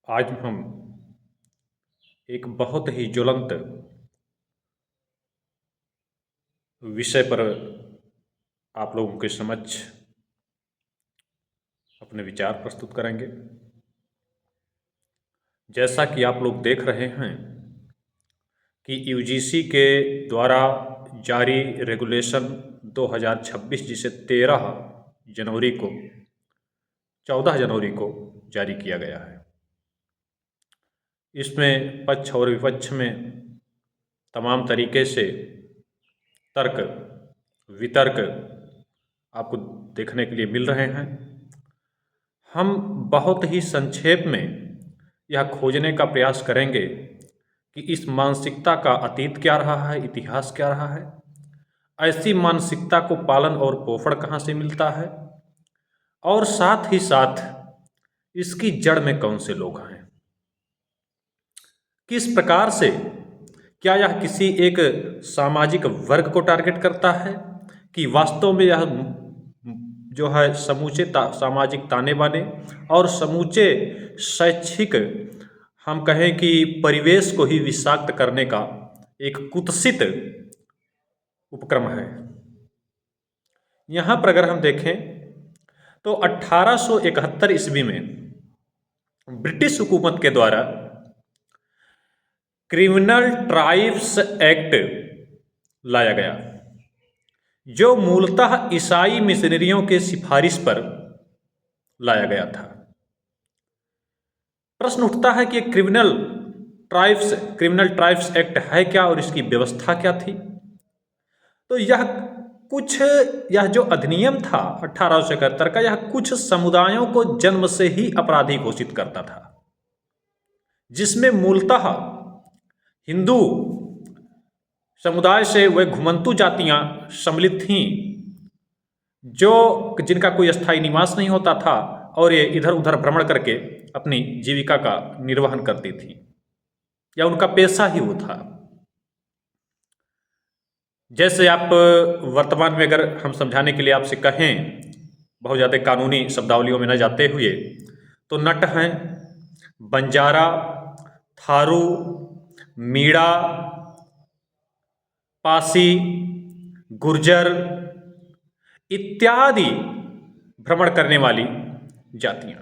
आज हम एक बहुत ही ज्वलंत विषय पर आप लोगों के समक्ष अपने विचार प्रस्तुत करेंगे। जैसा कि आप लोग देख रहे हैं कि यूजीसी के द्वारा जारी रेगुलेशन 2026 जिसे 14 जनवरी को जारी किया गया है। इसमें पक्ष और विपक्ष में तमाम तरीके से तर्क वितर्क आपको देखने के लिए मिल रहे हैं। हम बहुत ही संक्षेप में यह खोजने का प्रयास करेंगे कि इस मानसिकता का अतीत क्या रहा है, इतिहास क्या रहा है, ऐसी मानसिकता को पालन और पोषण कहाँ से मिलता है, और साथ ही साथ इसकी जड़ में कौन से लोग हैं, किस प्रकार से, क्या यह किसी एक सामाजिक वर्ग को टारगेट करता है कि वास्तव में यह जो है समूचे सामाजिक ताने बाने और समूचे शैक्षिक हम कहें कि परिवेश को ही विषाक्त करने का एक कुत्सित उपक्रम है। यहाँ पर अगर हम देखें तो 1871 ईस्वी में ब्रिटिश हुकूमत के द्वारा क्रिमिनल ट्राइब्स एक्ट लाया गया, जो मूलतः ईसाई मिशनरियों के सिफारिश पर लाया गया था। प्रश्न उठता है कि क्रिमिनल ट्राइब्स एक्ट है क्या और इसकी व्यवस्था क्या थी। तो यह जो अधिनियम था 1871 का, यह कुछ समुदायों को जन्म से ही अपराधी घोषित करता था, जिसमें मूलतः हिंदू समुदाय से वह घुमंतु जातियां सम्मिलित थीं, जिनका कोई स्थायी निवास नहीं होता था और ये इधर उधर भ्रमण करके अपनी जीविका का निर्वहन करती थी, या उनका पेशा ही वो था। जैसे आप वर्तमान में अगर हम समझाने के लिए आपसे कहें, बहुत ज़्यादा कानूनी शब्दावलियों में न जाते हुए, तो नट हैं, बंजारा, थारू, मीणा, पासी, गुर्जर इत्यादि भ्रमण करने वाली जातियां,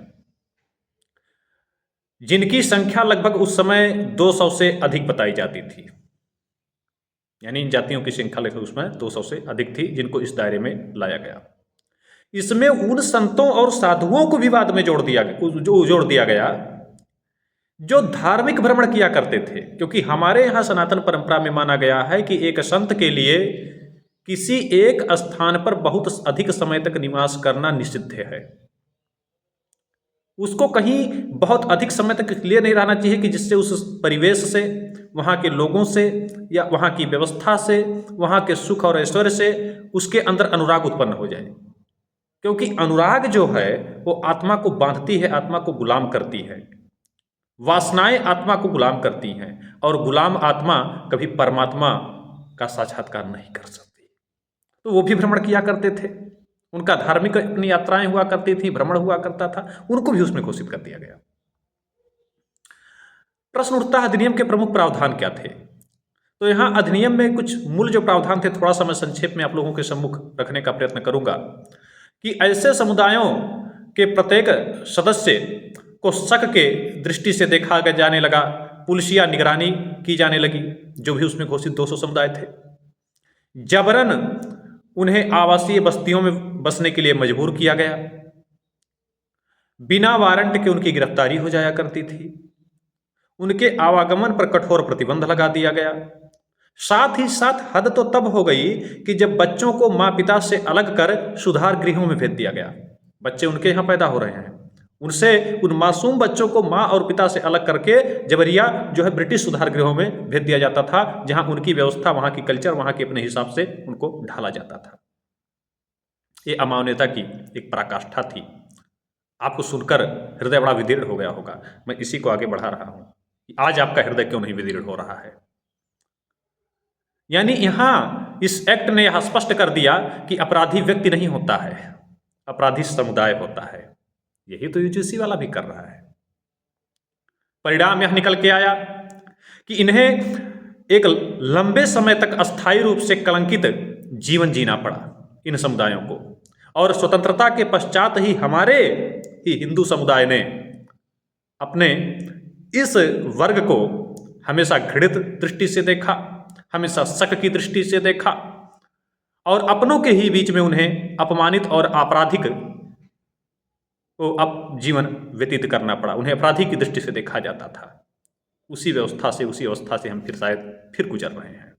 जिनकी संख्या लगभग उस समय 200 से अधिक बताई जाती थी। यानी इन जातियों की संख्या लगभग उसमें 200 से अधिक थी, जिनको इस दायरे में लाया गया। इसमें उन संतों और साधुओं को भी बाद में जोड़ दिया गया जो धार्मिक भ्रमण किया करते थे, क्योंकि हमारे यहाँ सनातन परंपरा में माना गया है कि एक संत के लिए किसी एक स्थान पर बहुत अधिक समय तक निवास करना निषिद्ध है। उसको कहीं बहुत अधिक समय तक इसलिए नहीं रहना चाहिए कि जिससे उस परिवेश से, वहाँ के लोगों से या वहाँ की व्यवस्था से, वहाँ के सुख और ऐश्वर्य से उसके अंदर अनुराग उत्पन्न हो जाए, क्योंकि अनुराग जो है वो आत्मा को बांधती है, आत्मा को गुलाम करती है। वासनाएं आत्मा को गुलाम करती हैं और गुलाम आत्मा कभी परमात्मा का साक्षात्कार नहीं कर सकती। तो वो भी भ्रमण किया करते थे, उनका धार्मिक अपनी यात्राएं हुआ करती थी, भ्रमण हुआ करता था, उनको भी उसमें घोषित कर दिया गया। प्रश्न उठता है अधिनियम के प्रमुख प्रावधान क्या थे। तो यहाँ अधिनियम में कुछ मूल जो प्रावधान थे, थोड़ा सा मैं संक्षेप में आप लोगों के सम्मुख रखने का प्रयत्न करूंगा कि ऐसे समुदायों के प्रत्येक सदस्य को शक के दृष्टि से देखा जाने लगा, पुलिसिया निगरानी की जाने लगी, जो भी उसमें घोषित 200 समुदाय थे। जबरन उन्हें आवासीय बस्तियों में बसने के लिए मजबूर किया गया, बिना वारंट के उनकी गिरफ्तारी हो जाया करती थी, उनके आवागमन पर कठोर प्रतिबंध लगा दिया गया। साथ ही साथ हद तो तब हो गई कि जब बच्चों को माँ पिता से अलग कर सुधार गृहों में भेज दिया गया। बच्चे उनके यहाँ पैदा हो रहे हैं, उन मासूम बच्चों को माँ और पिता से अलग करके जबरिया जो है ब्रिटिश सुधार गृहों में भेज दिया जाता था, जहां उनकी व्यवस्था, वहां की कल्चर, वहां के अपने हिसाब से उनको ढाला जाता था। ये अमानवीयता की एक पराकाष्ठा थी। आपको सुनकर हृदय बड़ा विदीर्ण हो गया होगा। मैं इसी को आगे बढ़ा रहा हूं कि आज आपका हृदय क्यों नहीं विदीर्ण हो रहा है। यानी यहां इस एक्ट ने यह स्पष्ट कर दिया कि अपराधी व्यक्ति नहीं होता है, अपराधी समुदाय होता है। यही तो यूजीसी वाला भी कर रहा है। परिणाम यह निकल के आया कि इन्हें एक लंबे समय तक अस्थायी रूप से कलंकित जीवन जीना पड़ा इन समुदायों को। और स्वतंत्रता के पश्चात ही हमारे ही हिंदू समुदाय ने अपने इस वर्ग को हमेशा घृणित दृष्टि से देखा, हमेशा शक की दृष्टि से देखा और अपनों के ही बीच में उन्हें अपमानित और आपराधिक को अब जीवन व्यतीत करना पड़ा। उन्हें अपराधी की दृष्टि से देखा जाता था। उसी अवस्था से हम फिर गुजर रहे हैं।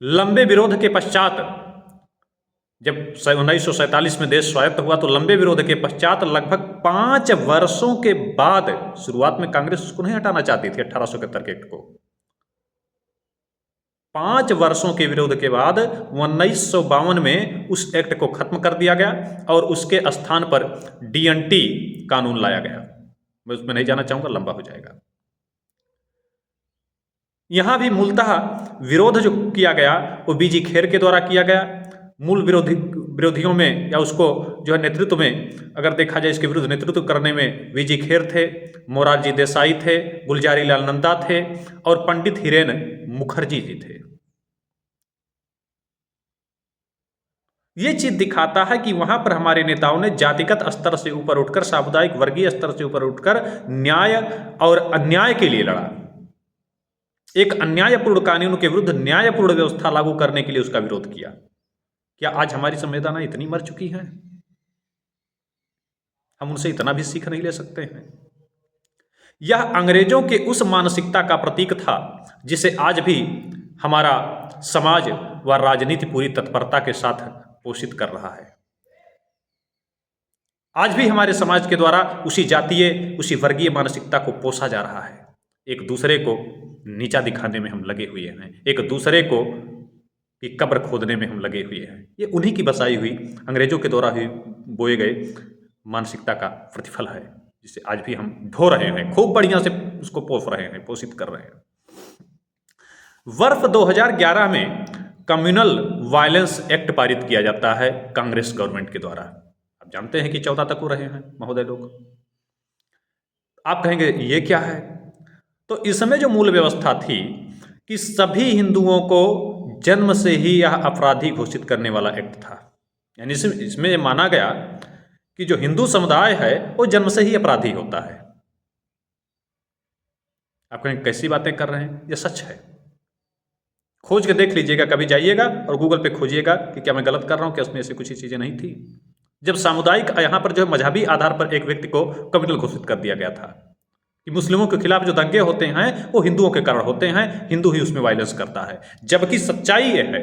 लंबे विरोध के पश्चात जब 1947 में देश स्वायत्त हुआ तो लंबे विरोध के पश्चात लगभग 5 वर्षों के बाद, शुरुआत में कांग्रेस उसको नहीं हटाना चाहती थी 1871 के एक्ट को, 5 वर्षों के विरोध के बाद 1952 में उस एक्ट को खत्म कर दिया गया और उसके स्थान पर डीएनटी कानून लाया गया। मैं उसमें नहीं जाना चाहूंगा, लंबा हो जाएगा। यहां भी मूलतः विरोध जो किया गया वो बीजी खेर के द्वारा किया गया। मूल विरोधियों में या उसको जो है नेतृत्व में अगर देखा जाए, इसके विरुद्ध नेतृत्व करने में वीजी खेर थे, मोरारजी देसाई थे, गुलजारी लाल नंदा थे और पंडित हिरेन मुखर्जी जी थे। ये चीज दिखाता है कि वहां पर हमारे नेताओं ने जातिगत स्तर से ऊपर उठकर, सामुदायिक वर्गीय स्तर से ऊपर उठकर न्याय और अन्याय के लिए लड़ा। एक अन्यायपूर्ण कानून के विरुद्ध न्यायपूर्ण व्यवस्था लागू करने के लिए उसका विरोध किया। क्या आज हमारी संवेदना इतनी मर चुकी है? हम उनसे इतना भी सीख नहीं ले सकते हैं? यह अंग्रेजों के उस मानसिकता का प्रतीक था जिसे आज भी हमारा समाज व राजनीति पूरी तत्परता के साथ पोषित कर रहा है। आज भी हमारे समाज के द्वारा उसी जातीय, उसी वर्गीय मानसिकता को पोसा जा रहा है। एक दूसरे को नीचा दिखाने में हम लगे हुए हैं, एक दूसरे को की कब्र खोदने में हम लगे हुए हैं। ये उन्हीं की बसाई हुई, अंग्रेजों के द्वारा ही बोए गए मानसिकता का प्रतिफल है, जिसे आज भी हम ढो रहे हैं, खूब बढ़िया से उसको पोस रहे हैं, पोषित कर रहे हैं। वर्ष 2011 में कम्युनल वायलेंस एक्ट पारित किया जाता है कांग्रेस गवर्नमेंट के द्वारा। आप जानते हैं कि 14 तक हो रहे हैं महोदय लोग। आप कहेंगे ये क्या है? तो इसमें जो मूल व्यवस्था थी कि सभी हिंदुओं को जन्म से ही यह अपराधी घोषित करने वाला एक्ट था। यानी इसमें माना गया कि जो हिंदू समुदाय है वो जन्म से ही अपराधी होता है। आप कहें कैसी बातें कर रहे हैं? ये सच है, खोज के देख लीजिएगा, कभी जाइएगा और गूगल पे खोजिएगा कि क्या मैं गलत कर रहा हूं, क्या उसमें ऐसी कुछ चीजें नहीं थी। जब सामुदायिक यहाँ पर जो है मजहबी आधार पर एक व्यक्ति को कम्युनल घोषित कर दिया गया था कि मुस्लिमों के खिलाफ जो दंगे होते हैं वो हिंदुओं के कारण होते हैं, हिंदू ही उसमें वायलेंस करता है। जबकि सच्चाई ये है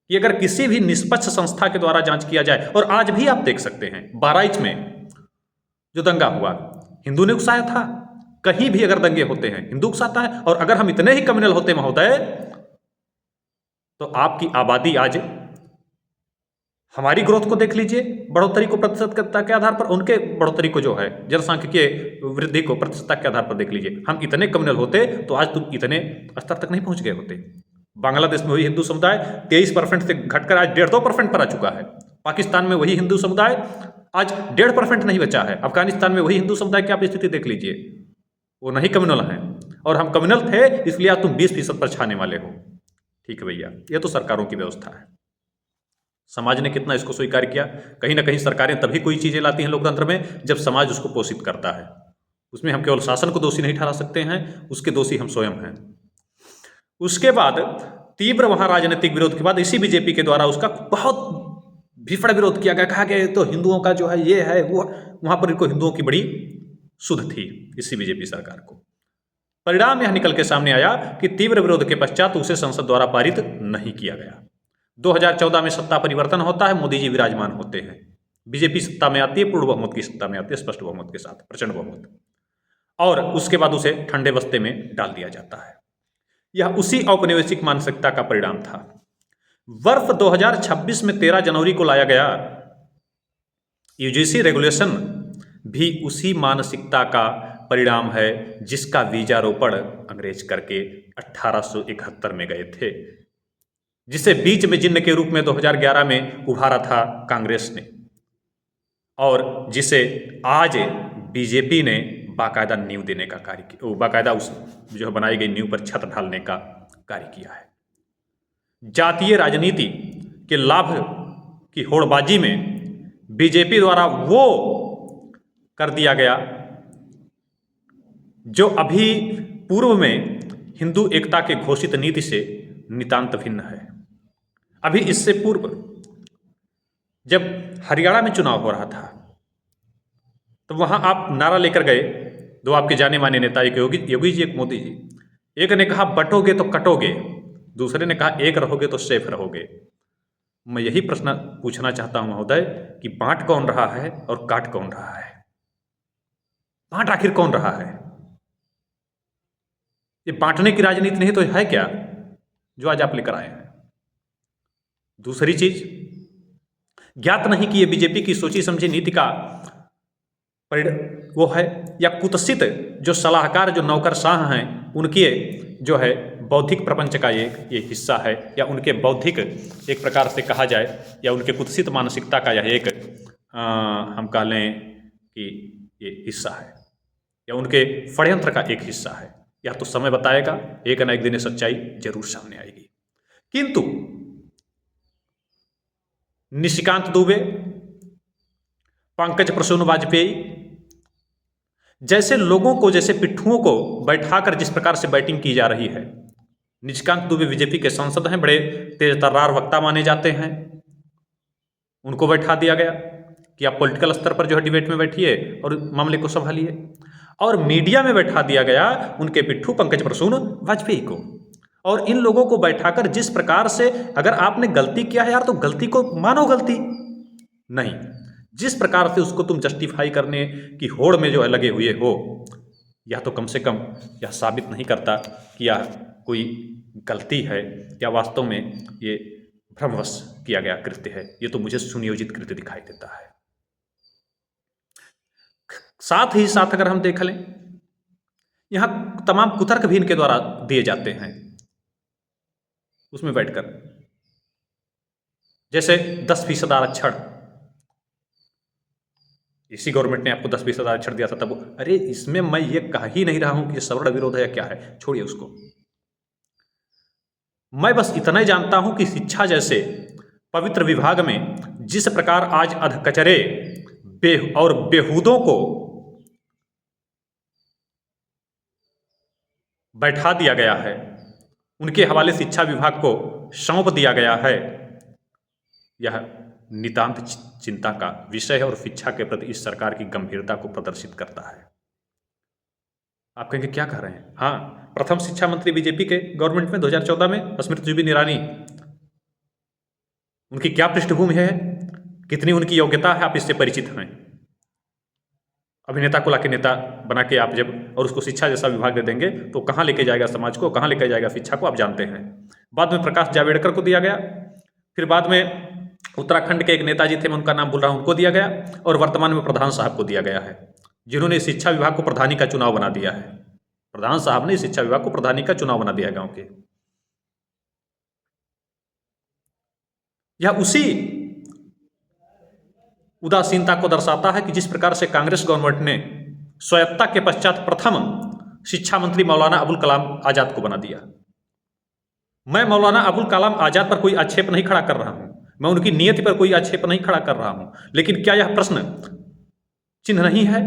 कि अगर किसी भी निष्पक्ष संस्था के द्वारा जांच किया जाए, और आज भी आप देख सकते हैं बहराइच में जो दंगा हुआ हिंदू ने उकसाया था, कहीं भी अगर दंगे होते हैं हिंदू उकसाता है। और अगर हम इतने ही कम्युनल होते महोदय तो आपकी आबादी आज, हमारी ग्रोथ को देख लीजिए, बढ़ोतरी को प्रतिशतता के आधार पर, उनके बढ़ोतरी को जो है जनसांख्यिकीय वृद्धि को प्रतिशतता के आधार पर देख लीजिए। हम इतने कम्युनल होते तो आज तुम इतने स्तर तक नहीं पहुंच गए होते। बांग्लादेश में वही हिंदू समुदाय 23% से घटकर आज 1.5% पर आ चुका है। पाकिस्तान में वही हिंदू समुदाय आज 1.5% नहीं बचा है। अफगानिस्तान में वही हिंदू समुदाय की आप स्थिति देख लीजिए, वो नहीं कम्युनल है। और हम कम्युनल थे इसलिए आज तुम 20% पर छाने वाले हो। ठीक है भैया, ये तो सरकारों की व्यवस्था है। समाज ने कितना इसको स्वीकार किया? कहीं ना कहीं सरकारें तभी कोई चीजें लाती हैं लोकतंत्र में जब समाज उसको पोषित करता है। उसमें हम केवल शासन को दोषी नहीं ठहरा सकते हैं, उसके दोषी हम स्वयं हैं। उसके बाद तीव्र वहां राजनीतिक विरोध के बाद इसी बीजेपी के द्वारा उसका बहुत भीषण विरोध किया गया। कहा गया तो हिंदुओं का जो है ये है वो, वहां पर इनको हिंदुओं की बड़ी सुध थी इसी बीजेपी सरकार को। परिणाम यह निकल के सामने आया कि तीव्र विरोध के पश्चात उसे संसद द्वारा पारित नहीं किया गया। 2014 में सत्ता परिवर्तन होता है, मोदी जी विराजमान होते हैं, बीजेपी सत्ता में आती है, पूर्ण बहुमत की सत्ता में आती है, स्पष्ट बहुमत के साथ, प्रचंड बहुमत। और उसके बाद उसे ठंडे बस्ते में डाल दिया जाता है। यह उसी औपनिवेशिक मानसिकता का परिणाम था। वर्ष 2026 में 13 जनवरी को लाया गया यूजीसी रेगुलेशन भी उसी मानसिकता का परिणाम है जिसका बीजारोपण अंग्रेज करके 1871 में गए थे, जिसे बीच में जिन्न के रूप में 2011 में उभारा था कांग्रेस ने, और जिसे आज बीजेपी ने बाकायदा नींव देने का कार्य किया, बाकायदा उस जो बनाई गई नींव पर छत ढालने का कार्य किया है। जातीय राजनीति के लाभ की होड़बाजी में बीजेपी द्वारा वो कर दिया गया जो अभी पूर्व में हिंदू एकता के घोषित नीति से नितांत भिन्न है। अभी इससे पूर्व जब हरियाणा में चुनाव हो रहा था तो वहां आप नारा लेकर गए, दो आपके जाने माने नेता, एक योगी जी, एक मोदी जी। एक ने कहा बटोगे तो कटोगे, दूसरे ने कहा एक रहोगे तो सेफ रहोगे। मैं यही प्रश्न पूछना चाहता हूं महोदय कि बांट कौन रहा है और काट कौन रहा है? बांट आखिर कौन रहा है? ये बांटने की राजनीति नहीं तो है क्या जो आज आप लेकर आए हैं? दूसरी चीज, ज्ञात नहीं कि ये बीजेपी की सोची समझी नीति का वो है या कुत्सित जो सलाहकार, जो नौकरशाह हैं, उनके जो है बौद्धिक प्रपंच का ये हिस्सा है, या उनके बौद्धिक एक प्रकार से कहा जाए, या उनके कुत्सित मानसिकता का यह एक हम कह लें कि ये हिस्सा है, या उनके षड्यंत्र का एक हिस्सा है। या तो समय बताएगा, एक न एक दिन सच्चाई जरूर सामने आएगी। किंतु निशिकांत दुबे, पंकज प्रसून वाजपेयी जैसे लोगों को, जैसे पिट्ठुओं को बैठाकर जिस प्रकार से बैटिंग की जा रही है, निशिकांत दुबे बीजेपी के सांसद हैं, बड़े तेज तर्रार वक्ता माने जाते हैं, उनको बैठा दिया गया कि आप पॉलिटिकल स्तर पर जो है डिबेट में बैठिए और मामले को संभालिए, और मीडिया में बैठा दिया गया उनके पिट्ठू पंकज प्रसून वाजपेयी को। और इन लोगों को बैठाकर जिस प्रकार से, अगर आपने गलती किया है यार तो गलती को मानो, गलती नहीं, जिस प्रकार से उसको तुम जस्टिफाई करने की होड़ में जो है लगे हुए हो, या तो कम से कम यह साबित नहीं करता कि यह कोई गलती है या वास्तव में ये भ्रमवश किया गया कृत्य है। ये तो मुझे सुनियोजित कृत्य दिखाई देता है। साथ ही साथ अगर हम देख लें, यहां तमाम कुतर्क भी इनके द्वारा दिए जाते हैं उसमें बैठकर, जैसे 10% आरक्षण, इसी गवर्नमेंट ने आपको 10% आरक्षण दिया था तब, अरे इसमें मैं ये कह ही नहीं रहा हूं कि सवर्ण विरोध है या क्या है, छोड़िए उसको। मैं बस इतना ही जानता हूं कि शिक्षा जैसे पवित्र विभाग में जिस प्रकार आज अधकचरे और बेहूदों को बैठा दिया गया है, उनके हवाले शिक्षा विभाग को सौंप दिया गया है, यह नितांत चिंता का विषय है और शिक्षा के प्रति इस सरकार की गंभीरता को प्रदर्शित करता है। आप कहेंगे क्या कह रहे हैं? हाँ, प्रथम शिक्षा मंत्री बीजेपी के गवर्नमेंट में 2014 में स्मृति जुबिन ईरानी, उनकी क्या पृष्ठभूमि है, कितनी उनकी योग्यता है, आप इससे परिचित हैं। अभिनेता को लाके नेता बना के आप जब और उसको शिक्षा जैसा विभाग दे देंगे तो कहाँ लेके जाएगा समाज को, कहाँ लेके जाएगा शिक्षा को, आप जानते हैं। बाद में प्रकाश जावड़ेकर को दिया गया, फिर बाद में उत्तराखंड के एक नेताजी थे, मैं उनका नाम भूल रहा हूं, उनको दिया गया, और वर्तमान में प्रधान साहब को दिया गया है, जिन्होंने शिक्षा विभाग को प्रधानी का चुनाव बना दिया है। प्रधान साहब ने शिक्षा विभाग को प्रधानी का चुनाव बना दिया गांव के। यह उसी उदासीनता को दर्शाता है कि जिस प्रकार से कांग्रेस गवर्नमेंट ने स्वायत्तता के पश्चात प्रथम शिक्षा मंत्री मौलाना अबुल कलाम आजाद को बना दिया। मैं मौलाना अबुल कलाम आजाद पर कोई आक्षेप नहीं खड़ा कर रहा हूं, मैं उनकी नियति पर कोई आक्षेप नहीं खड़ा कर रहा हूं, लेकिन क्या यह प्रश्न चिन्ह नहीं है,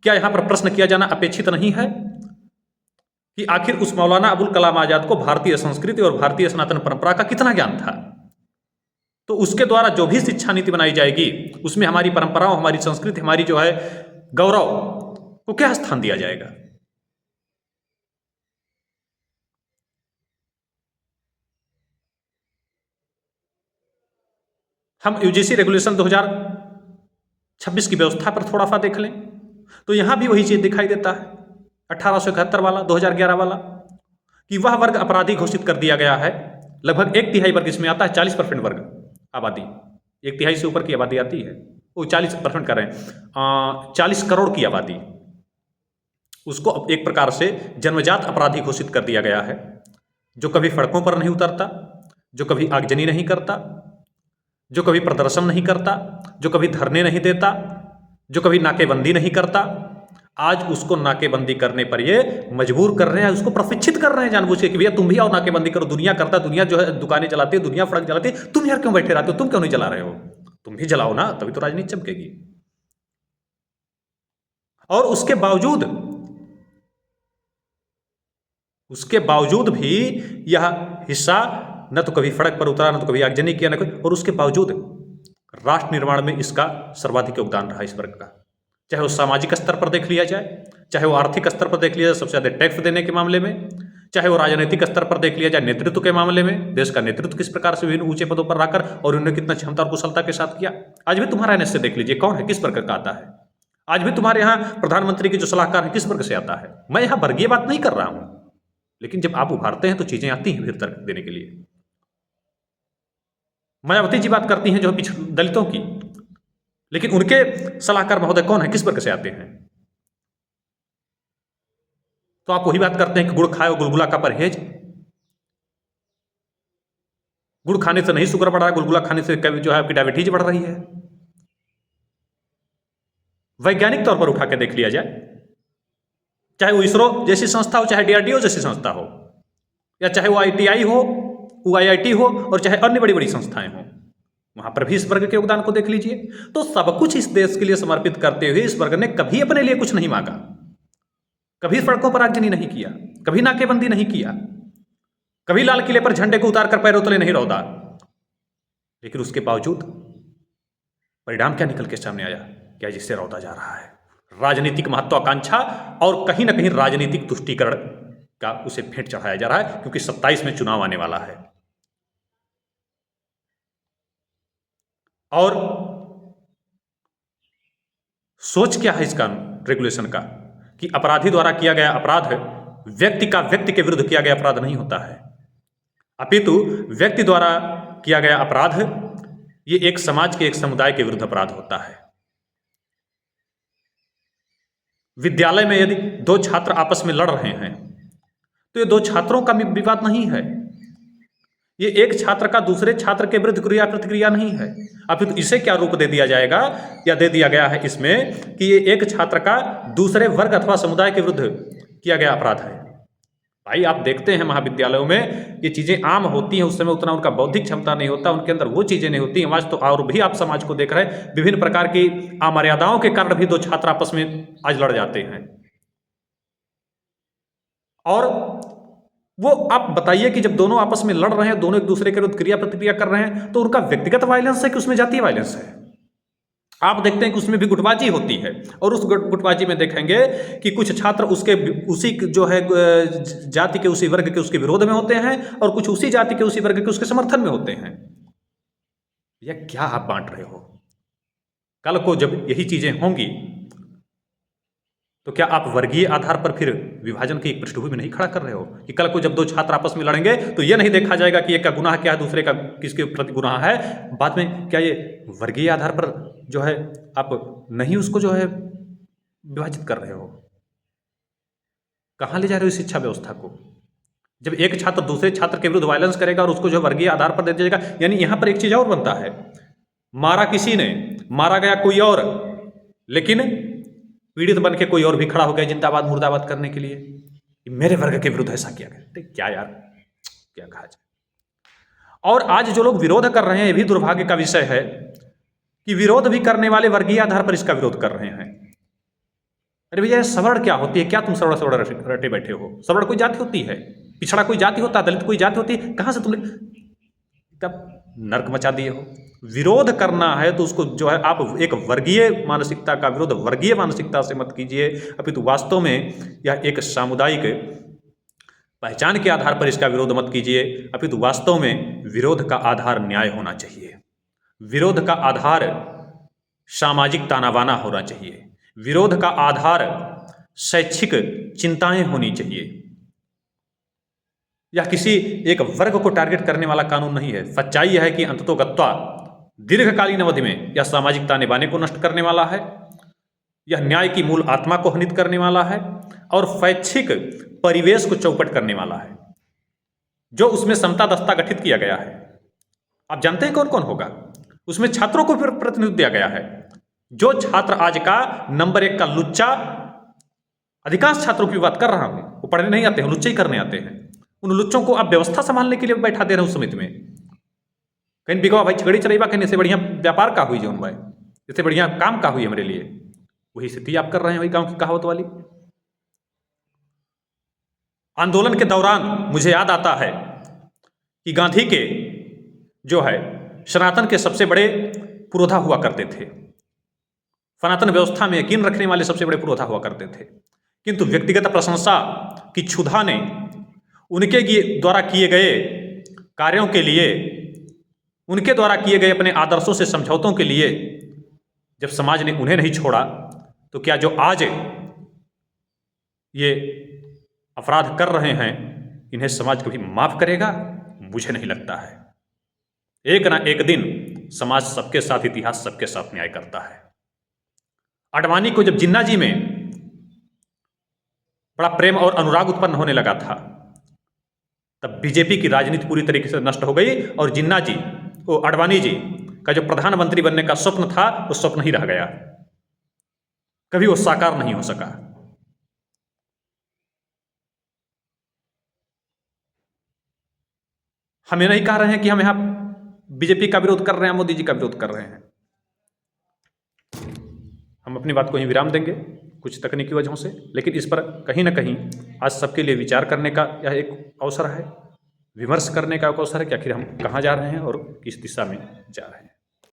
क्या यहां पर प्रश्न किया जाना अपेक्षित नहीं है कि आखिर उस मौलाना अबुल कलाम आजाद को भारतीय संस्कृति और भारतीय सनातन परंपरा का कितना ज्ञान था? तो उसके द्वारा जो भी शिक्षा नीति बनाई जाएगी उसमें हमारी परंपराओं, हमारी संस्कृति, हमारी जो है गौरव को क्या स्थान दिया जाएगा? हम यूजीसी रेगुलेशन 2026 की व्यवस्था पर थोड़ा सा देख लें तो यहां भी वही चीज दिखाई देता है, 1871 वाला, 2011 वाला, कि वह वर्ग अपराधी घोषित कर दिया गया है। लगभग 1/3 वर्ग इसमें आता है, 40% वर्ग आबादी, 1/3 से ऊपर की आबादी आती है, वो 40% कर रहे हैं, 40 करोड़ की आबादी, उसको एक प्रकार से जन्मजात अपराधी घोषित कर दिया गया है, जो कभी सड़कों पर नहीं उतरता, जो कभी आगजनी नहीं करता, जो कभी प्रदर्शन नहीं करता, जो कभी धरने नहीं देता, जो कभी नाकेबंदी नहीं करता, आज उसको नाकेबंदी करने पर ये मजबूर कर रहे हैं, उसको प्रशिक्षित कर रहे हैं जानबूझ के कि भैया तुम भी आओ नाकेबंदी करो, दुनिया करता, दुनिया जो है दुकानें चलाती है, दुनिया सड़क चलाती है, तुम यार क्यों बैठे रहते हो, तुम क्यों नहीं चला रहे हो, तुम भी जलाओ ना, तभी तो राजनीति चमकेगी। और उसके बावजूद भी यह हिस्सा न तो कभी सड़क पर उतरा, न तो कभी आगजनी किया, न कोई, और उसके बावजूद राष्ट्र निर्माण में इसका सर्वाधिक योगदान रहा इस वर्ग का। चाहे वो सामाजिक स्तर पर देख लिया जाए, चाहे वो आर्थिक स्तर पर देख लिया जाए सबसे ज़्यादा टैक्स देने के मामले में, चाहे वो राजनीतिक स्तर पर देख लिया जाए नेतृत्व के मामले में, देश का नेतृत्व किस प्रकार से विभिन्न ऊंचे पदों पर रखकर और उन्होंने कितना क्षमता और कुशलता के साथ किया। आज भी तुम्हारा एनएसए देख लीजिए, कौन है, किस वर्ग का आता है। आज भी तुम्हारे यहाँ प्रधानमंत्री के जो सलाहकार है किस वर्ग से आता है। मैं यहाँ वर्गीय बात नहीं कर रहा हूं, लेकिन जब आप उभारते हैं तो चीजें आती हैं फिर तर्क देने के लिए। मायावती जी बात करती हैं जो दलितों की, लेकिन उनके सलाहकार महोदय कौन है, किस वर्ग से आते हैं। तो आप वही बात करते हैं कि गुड़ खाए और गुलगुला का परहेज। गुड़ खाने से नहीं शुगर बढ़ रहा है, गुलगुला खाने से जो है आपकी डायबिटीज बढ़ रही है। वैज्ञानिक तौर पर उठा के देख लिया जाए, चाहे वो इसरो जैसी संस्था हो, चाहे डीआरडीओ जैसी संस्था हो, या चाहे वो आईटीआई हो, वो आईआईटी हो, और चाहे अन्य बड़ी बड़ी संस्थाएं हो, वहां पर भी इस वर्ग के योगदान को देख लीजिए। तो सब कुछ इस देश के लिए समर्पित करते हुए इस वर्ग ने कभी अपने लिए कुछ नहीं मांगा, कभी सड़कों पर आगजनी नहीं किया, कभी नाकेबंदी नहीं किया, कभी लाल किले पर झंडे को उतार कर पैरों तले नहीं रौदा। लेकिन उसके बावजूद परिणाम क्या निकल के सामने आया, क्या जिससे रौदा जा रहा है राजनीतिक महत्वाकांक्षा, और कहीं ना कहीं राजनीतिक तुष्टीकरण का उसे भेंट चढ़ाया जा रहा है, क्योंकि 27 में चुनाव आने वाला है। और सोच क्या है इस कानून रेगुलेशन का, कि अपराधी द्वारा किया गया अपराध व्यक्ति के विरुद्ध किया गया अपराध नहीं होता है, अपितु व्यक्ति द्वारा किया गया अपराध ये एक समाज के, एक समुदाय के विरुद्ध अपराध होता है। विद्यालय में यदि दो छात्र आपस में लड़ रहे हैं तो ये दो छात्रों का विवाद नहीं है, ये एक छात्र का दूसरे छात्र के विरुद्ध क्रिया प्रतिक्रिया नहीं है। अब तो इसे क्या रूप दे दिया जाएगा या दे दिया गया है इसमें कि ये एक छात्र का दूसरे वर्ग अथवा समुदाय के विरुद्ध किया गया अपराध है। भाई आप देखते हैं महाविद्यालयों में ये चीजें आम होती हैं, उस समय उतना उनका बौद्धिक क्षमता नहीं होता, उनके अंदर वो चीजें नहीं होती। आज तो और भी आप समाज को देख रहे हैं, विभिन्न प्रकार की अमर्यादाओं के कारण भी दो छात्र आपस में आज लड़ जाते हैं। और वो आप बताइए कि जब दोनों आपस में लड़ रहे हैं, दोनों एक दूसरे के विरुद्ध क्रिया प्रतिक्रिया कर रहे हैं, तो उनका व्यक्तिगत वायलेंस है कि उसमें जातीय वायलेंस है। आप देखते हैं कि उसमें भी गुटबाजी होती है, और उस गुटबाजी में देखेंगे कि कुछ छात्र उसी जो है जाति के, उसी वर्ग के, उसके विरोध में होते हैं, और कुछ उसी जाति के, उसी वर्ग के, उसके समर्थन में होते हैं। यह क्या आप बांट रहे हो? कल को जब यही चीजें होंगी तो क्या आप वर्गीय आधार पर फिर विभाजन की एक पृष्ठभूमि नहीं खड़ा कर रहे हो कि कल को जब दो छात्र आपस में लड़ेंगे तो यह नहीं देखा जाएगा कि एक का गुनाह क्या है, दूसरे का किसके प्रति गुनाह है। बाद में क्या ये वर्गीय आधार पर जो है आप नहीं उसको जो है विभाजित कर रहे हो? कहाँ ले जा रहे हो इस शिक्षा व्यवस्था को? जब एक छात्र दूसरे छात्र के विरुद्ध वायलेंस करेगा और उसको जो वर्गीय आधार पर दे दिया जाएगा, यानी यहां पर एक चीज और बनता है, मारा किसी ने, मारा गया कोई और, लेकिन पीड़ित बन के कोई और भी खड़ा हो गया जिंदाबाद मुर्दाबाद करने के लिए, मेरे वर्ग के विरुद्ध ऐसा किया गया। क्या यार, क्या कहा जाए। और आज जो लोग विरोध कर रहे हैं, ये भी दुर्भाग्य का विषय है कि विरोध भी करने वाले वर्गीय आधार पर इसका विरोध कर रहे हैं। अरे भैया सवर्ण क्या होती है? क्या तुम सवर्ण रटे बैठे हो? सवर्ण कोई जाति होती है, पिछड़ा कोई जाति होता है, दलित कोई जाति होती है? कहां से तुमने तब नर्क मचा दिए हो? विरोध करना है तो उसको जो है आप एक वर्गीय मानसिकता का विरोध वर्गीय मानसिकता से मत कीजिए, अपितु वास्तव में यह एक सामुदायिक पहचान के आधार पर इसका विरोध मत कीजिए, अपितु वास्तव में विरोध का आधार न्याय होना चाहिए, विरोध का आधार सामाजिक तानाबाना होना चाहिए, विरोध का आधार शैक्षिक चिंताएं होनी चाहिए। यह किसी एक वर्ग को टारगेट करने वाला कानून नहीं है। सच्चाई यह है कि अंततोगत्वा दीर्घकालीन अवधि में यह सामाजिक ताने बाने को नष्ट करने वाला है, यह न्याय की मूल आत्मा को हनित करने वाला है, और शैक्षिक परिवेश को चौपट करने वाला है। जो उसमें समता दस्ता गठित किया गया है, आप जानते हैं कौन कौन होगा उसमें? छात्रों को प्रतिनिधित्व दिया गया है। जो छात्र आज का नंबर 1 का लुच्चा अधिकांश छात्रों की बात कर रहा हूं, वो पढ़ने नहीं आते हैं, लुच्चे ही करने आते हैं। उन लुच्चों को आप व्यवस्था संभालने के लिए बैठा दे रहे हो समिति में। कहीं बिगवा भाई चिगड़ी चलेबा, कहीं इससे बढ़िया व्यापार का हुई जौन भाई, इससे बढ़िया काम का हुई हमारे लिए, वही स्थिति आप कर रहे हैं, वही गांव की कहावत वाली। आंदोलन के दौरान मुझे याद आता है कि गांधी के जो है सनातन के सबसे बड़े पुरोधा हुआ करते थे, सनातन व्यवस्था में यकीन रखने वाले सबसे बड़े पुरोधा हुआ करते थे, किंतु व्यक्तिगत प्रशंसा की क्षुधा ने उनके द्वारा किए गए कार्यों के लिए, उनके द्वारा किए गए अपने आदर्शों से समझौतों के लिए जब समाज ने उन्हें नहीं छोड़ा, तो क्या जो आज ये अपराध कर रहे हैं इन्हें समाज कभी माफ करेगा? मुझे नहीं लगता है। एक ना एक दिन समाज सबके साथ, इतिहास सबके साथ न्याय करता है। आडवाणी को जब जिन्ना जी में बड़ा प्रेम और अनुराग उत्पन्न होने लगा था, तब बीजेपी की राजनीति पूरी तरीके से नष्ट हो गई और जिन्ना जी, वो आडवाणी जी का जो प्रधानमंत्री बनने का स्वप्न था, वो स्वप्न ही रह गया, कभी वो साकार नहीं हो सका। हम ये नहीं कह रहे हैं कि हम यहां बीजेपी का विरोध कर रहे हैं, मोदी जी का विरोध कर रहे हैं। हम अपनी बात को ही विराम देंगे कुछ तकनीकी वजहों से, लेकिन इस पर कहीं ना कहीं आज सबके लिए विचार करने का यह एक अवसर है, विमर्श करने का एक अवसर है कि आखिर हम कहाँ जा रहे हैं और किस दिशा में जा रहे हैं।